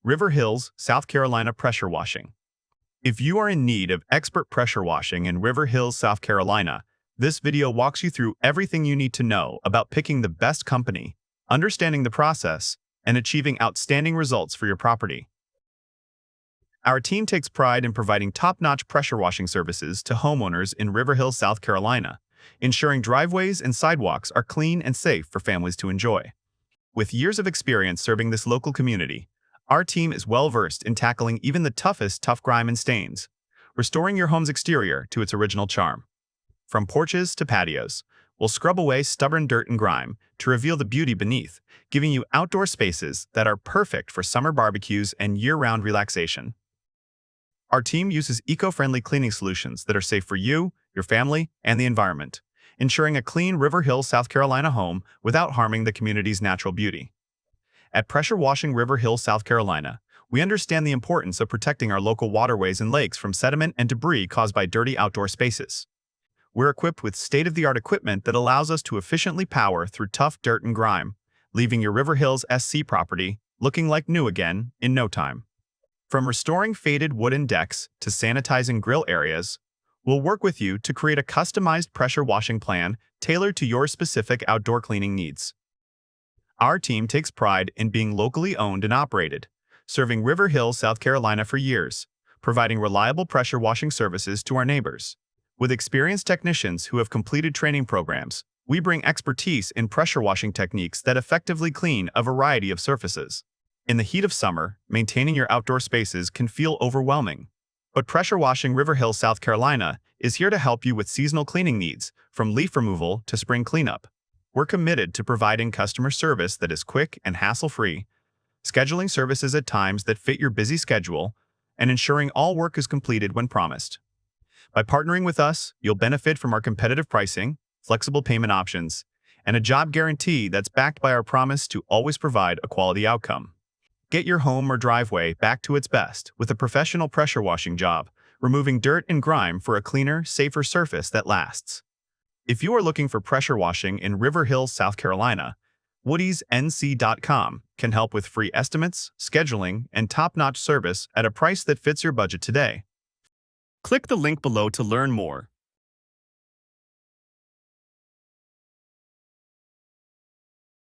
River Hills, South Carolina pressure washing. If you are in need of expert pressure washing in River Hills, South Carolina, this video walks you through everything you need to know about picking the best company, understanding the process, and achieving outstanding results for your property. Our team takes pride in providing top-notch pressure washing services to homeowners in River Hills, South Carolina, ensuring driveways and sidewalks are clean and safe for families to enjoy. With years of experience serving this local community, our team is well-versed in tackling even the toughest tough grime and stains, restoring your home's exterior to its original charm. From porches to patios, we'll scrub away stubborn dirt and grime to reveal the beauty beneath, giving you outdoor spaces that are perfect for summer barbecues and year-round relaxation. Our team uses eco-friendly cleaning solutions that are safe for you, your family, and the environment, ensuring a clean River Hills, South Carolina home without harming the community's natural beauty. At Pressure Washing River Hills, South Carolina, we understand the importance of protecting our local waterways and lakes from sediment and debris caused by dirty outdoor spaces. We're equipped with state-of-the-art equipment that allows us to efficiently power through tough dirt and grime, leaving your River Hills SC property looking like new again in no time. From restoring faded wooden decks to sanitizing grill areas, we'll work with you to create a customized pressure washing plan tailored to your specific outdoor cleaning needs. Our team takes pride in being locally owned and operated, serving River Hills, South Carolina for years, providing reliable pressure washing services to our neighbors. With experienced technicians who have completed training programs, we bring expertise in pressure washing techniques that effectively clean a variety of surfaces. In the heat of summer, maintaining your outdoor spaces can feel overwhelming. But Pressure Washing River Hills, South Carolina is here to help you with seasonal cleaning needs, from leaf removal to spring cleanup. We're committed to providing customer service that is quick and hassle-free, scheduling services at times that fit your busy schedule, and ensuring all work is completed when promised. By partnering with us, you'll benefit from our competitive pricing, flexible payment options, and a job guarantee that's backed by our promise to always provide a quality outcome. Get your home or driveway back to its best with a professional pressure washing job, removing dirt and grime for a cleaner, safer surface that lasts. If you are looking for pressure washing in River Hills, South Carolina, woodiesnc.com can help with free estimates, scheduling, and top-notch service at a price that fits your budget today. Click the link below to learn more